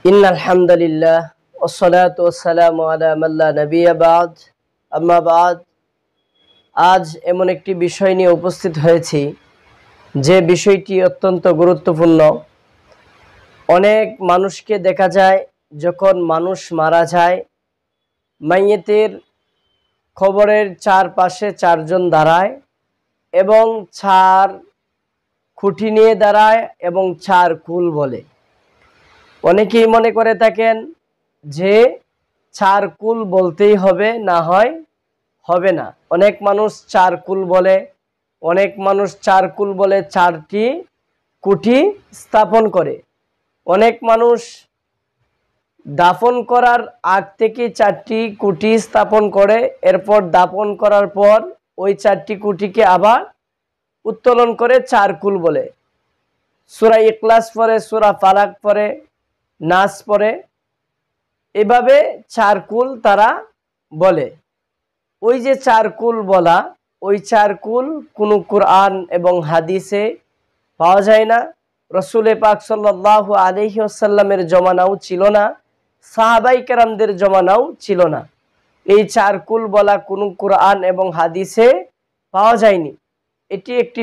ইন্নাল হামদুলিল্লাহ ওয়াসসালাতু ওয়াসসালামু আলা মান লা নাবিয়্যা বা'দ আম্মা বা'দ। আজ এমন একটি বিষয় নিয়ে উপস্থিত হয়েছি যে বিষয়টি অত্যন্ত গুরুত্বপূর্ণ। অনেক মানুষকে দেখা যায় যখন মানুষ মারা যায়, মাইয়েতের কবরের চারপাশে চারজন দাঁড়ায় এবং চার খুঁটি নিয়ে দাঁড়ায় এবং চার কুল বলে। অনেকেই মনে করে থাকেন যে চার কুল বলতেই হবে, না হয় হবে না। অনেক মানুষ চার কুল বলে, অনেক মানুষ চার কুল বলে চারটি কুঠি স্থাপন করে। অনেক মানুষ দাফন করার আগ থেকে চারটি কুঠি স্থাপন করে, এরপর দাফন করার পর ওই চারটি কুঠিকে আবার উত্তোলন করে চার কুল বলে। সূরা ইখলাস পড়ে, সূরা ফালাক পড়ে, নাস পড়ে, এভাবে চার কুল তারা বলে। ওই যে চার কুল বলা, ওই চার কুল কোনো কুরআন এবং হাদিসে পাওয়া যায় না। রাসূল পাক সাল্লাল্লাহু আলাইহি ওয়াসাল্লামের জমানাও ছিল না, সাহাবায়ে কেরামদের জমানাও ছিল না। এই চার কুল বলা কোনো কুরআন এবং হাদিসে পাওয়া যায়নি। এটি একটি